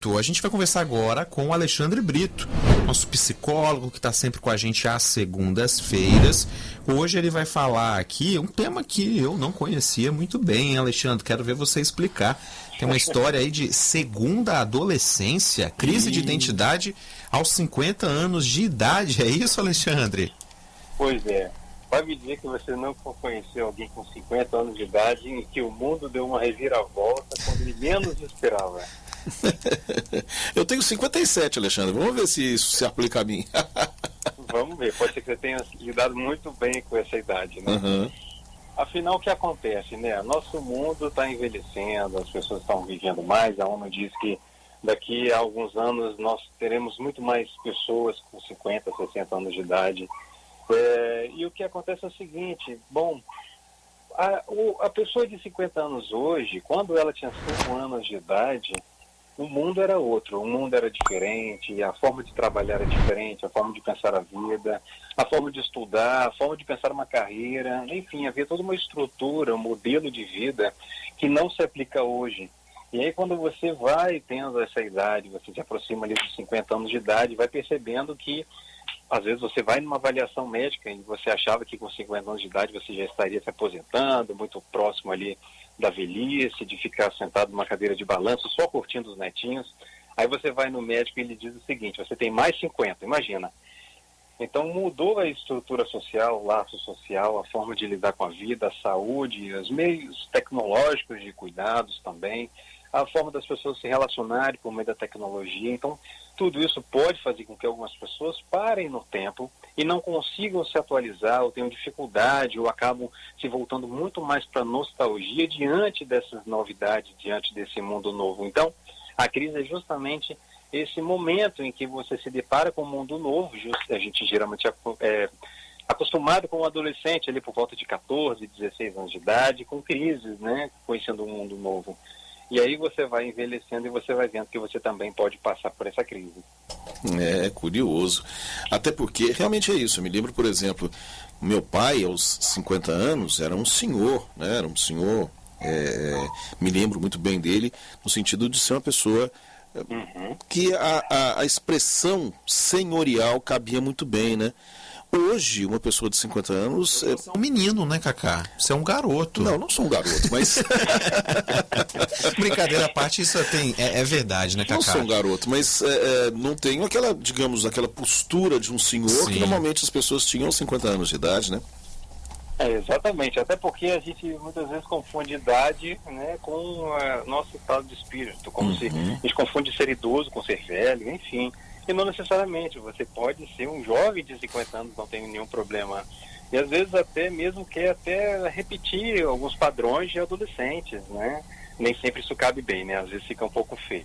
Brito. A gente vai conversar agora com o Alexandre Brito, nosso psicólogo que está sempre com a gente às segundas-feiras. Hoje ele vai falar aqui um tema que eu não conhecia muito bem, hein, Alexandre? Quero ver você explicar. Tem uma história aí de segunda adolescência, crise de identidade aos 50 anos de idade. É isso, Alexandre? Pois é. Vai me dizer que você não conheceu alguém com 50 anos de idade em que o mundo deu uma reviravolta quando ele menos esperava. Eu tenho 57, Alexandre. Vamos ver se isso se aplica a mim. Vamos ver. Pode ser que você tenha lidado muito bem com essa idade, né? Uhum. Afinal, o que acontece, né? Nosso mundo está envelhecendo, as pessoas estão vivendo mais. A ONU diz que daqui a alguns anos nós teremos muito mais pessoas com 50, 60 anos de idade. E o que acontece é o seguinte, a pessoa de 50 anos hoje, quando ela tinha 5 anos de idade, o mundo era outro, o mundo era diferente, a forma de trabalhar era diferente, a forma de pensar a vida, a forma de estudar, a forma de pensar uma carreira, enfim, havia toda uma estrutura, um modelo de vida que não se aplica hoje. E aí quando você vai tendo essa idade, você se aproxima ali dos 50 anos de idade, vai percebendo que às vezes você vai numa avaliação médica e você achava que com 50 anos de idade você já estaria se aposentando, muito próximo ali da velhice, de ficar sentado numa cadeira de balanço, só curtindo os netinhos. Aí você vai no médico e ele diz o seguinte, você tem mais 50, imagina. Então mudou a estrutura social, o laço social, a forma de lidar com a vida, a saúde, os meios tecnológicos de cuidados também, a forma das pessoas se relacionarem por meio da tecnologia. Então, tudo isso pode fazer com que algumas pessoas parem no tempo e não consigam se atualizar, ou tenham dificuldade, ou acabam se voltando muito mais para a nostalgia diante dessas novidades, diante desse mundo novo. Então, a crise é justamente esse momento em que você se depara com um mundo novo. A gente geralmente é acostumado com um adolescente ali por volta de 14, 16 anos de idade, com crises, né, conhecendo um mundo novo. E aí você vai envelhecendo e você vai vendo que você também pode passar por essa crise. É curioso. Até porque realmente é isso. Eu me lembro, por exemplo, meu pai, aos 50 anos, era um senhor, né? Era um senhor, me lembro muito bem dele, no sentido de ser uma pessoa que a expressão senhorial cabia muito bem, né? Hoje, uma pessoa de 50 anos... Você é um menino, né, Cacá? Você é um garoto. Não sou um garoto, mas... Brincadeira à parte, isso é verdade, né, Cacá? Não sou um garoto, mas não tenho aquela, digamos, aquela postura de um senhor. Sim. Que normalmente as pessoas tinham 50 anos de idade, né? Exatamente, até porque a gente muitas vezes confunde idade, né, com nosso estado de espírito, como se a gente confunde ser idoso com ser velho, enfim. E não necessariamente, você pode ser um jovem de 50 anos, não tem nenhum problema. E às vezes até mesmo quer até repetir alguns padrões de adolescentes, né? Nem sempre isso cabe bem, né? Às vezes fica um pouco feio.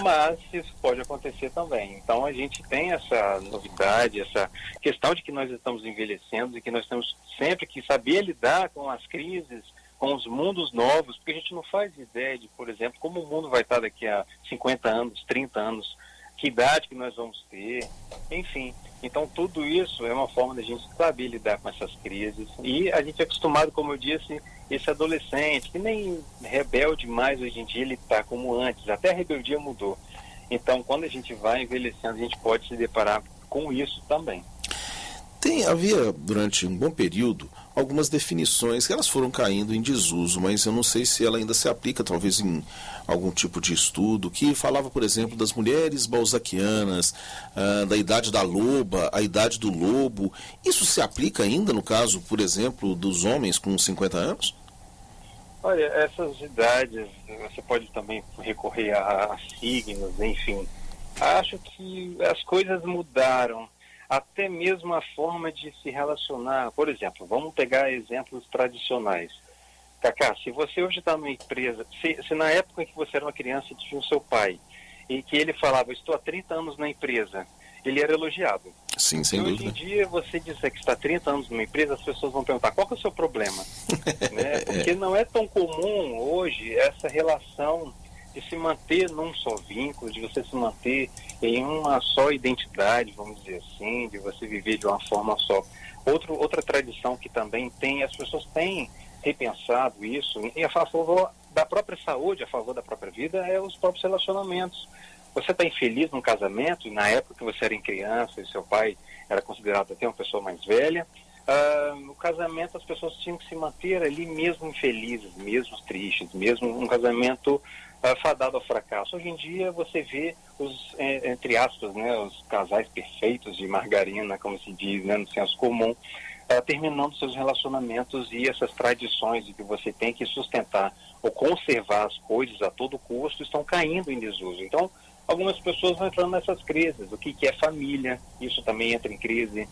Mas isso pode acontecer também. Então a gente tem essa novidade, essa questão de que nós estamos envelhecendo e que nós temos sempre que saber lidar com as crises, com os mundos novos, porque a gente não faz ideia de, por exemplo, como o mundo vai estar daqui a 50 anos, 30 anos, que idade que nós vamos ter, enfim. Então tudo isso é uma forma da gente saber lidar com essas crises. E a gente é acostumado, como eu disse, esse adolescente, que nem rebelde mais hoje em dia ele está como antes, até a rebeldia mudou. Então quando a gente vai envelhecendo, a gente pode se deparar com isso também. Havia, durante um bom período, algumas definições que elas foram caindo em desuso, mas eu não sei se ela ainda se aplica, talvez em algum tipo de estudo, que falava, por exemplo, das mulheres balzaquianas, da idade da loba, a idade do lobo. Isso se aplica ainda no caso, por exemplo, dos homens com 50 anos? Olha, essas idades, você pode também recorrer a signos, enfim. Acho que as coisas mudaram. Até mesmo a forma de se relacionar. Por exemplo, vamos pegar exemplos tradicionais. Cacá, se você hoje está numa empresa, se na época em que você era uma criança tinha o seu pai, e que ele falava, estou há 30 anos na empresa, ele era elogiado. Sim, sem dúvida. Hoje em dia, você disser que está há 30 anos numa empresa, as pessoas vão perguntar, qual que é o seu problema? Né? Porque não é tão comum hoje essa relação de se manter num só vínculo, de você se manter em uma só identidade, vamos dizer assim, de você viver de uma forma só. Outra tradição que também tem, as pessoas têm repensado isso, e a favor da própria saúde, a favor da própria vida, é os próprios relacionamentos. Você está infeliz num casamento, e na época que você era criança e seu pai era considerado até uma pessoa mais velha, no casamento as pessoas tinham que se manter ali mesmo infelizes, mesmo tristes, mesmo um casamento fadado ao fracasso. Hoje em dia você vê os, entre aspas, né, os casais perfeitos de margarina, como se diz, né, no senso comum, terminando seus relacionamentos, e essas tradições de que você tem que sustentar ou conservar as coisas a todo custo estão caindo em desuso. Então, algumas pessoas vão entrando nessas crises. O que é família? Isso também entra em crise.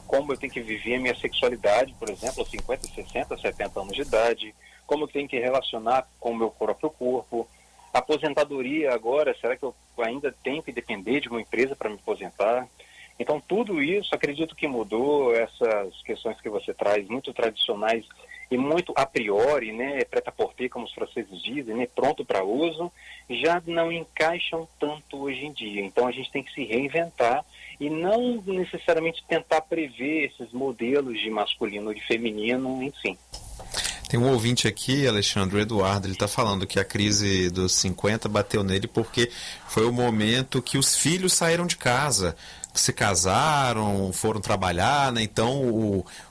Como eu tenho que viver a minha sexualidade, por exemplo, aos 50, 60, 70 anos de idade. Como eu tenho que relacionar com o meu próprio corpo. Aposentadoria agora, será que eu ainda tenho que depender de uma empresa para me aposentar? Então, tudo isso, acredito que mudou. Essas questões que você traz, muito tradicionais e muito a priori, né, prêt-à-porter, como os franceses dizem, né, pronto para uso, já não encaixam tanto hoje em dia. Então, a gente tem que se reinventar e não necessariamente tentar prever esses modelos de masculino ou de feminino, enfim. Tem um ouvinte aqui, Alexandre, o Eduardo, ele está falando que a crise dos 50 bateu nele porque foi o momento que os filhos saíram de casa, se casaram, foram trabalhar, né? Então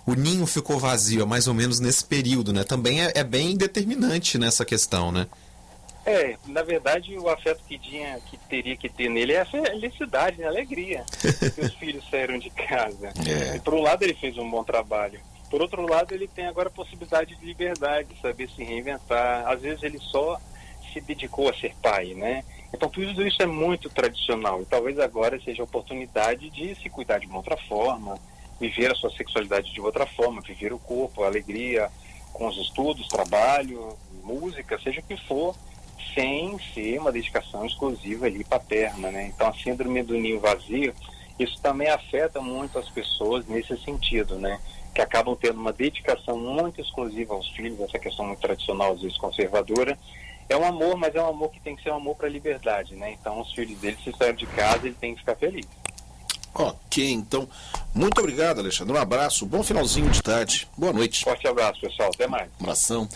o ninho ficou vazio, mais ou menos nesse período, né? Também é bem determinante nessa questão, né? Na verdade, o afeto que teria que ter nele é a felicidade, né? A alegria que os filhos saíram de casa. E por um lado ele fez um bom trabalho. Por outro lado, ele tem agora a possibilidade de liberdade, de saber se reinventar. Às vezes ele só se dedicou a ser pai, né? Então tudo isso é muito tradicional e talvez agora seja a oportunidade de se cuidar de uma outra forma, viver a sua sexualidade de outra forma, viver o corpo, a alegria com os estudos, trabalho, música, seja o que for, sem ser uma dedicação exclusiva ali paterna, né? Então a síndrome do ninho vazio, isso também afeta muito as pessoas nesse sentido, né? Que acabam tendo uma dedicação muito exclusiva aos filhos, essa questão muito tradicional, às vezes conservadora. É um amor, mas é um amor que tem que ser um amor para a liberdade, né? Então os filhos dele, se saírem de casa, ele tem que ficar feliz. Ok, então, muito obrigado, Alexandre. Um abraço, bom finalzinho de tarde. Boa noite. Forte abraço, pessoal. Até mais. Um abração.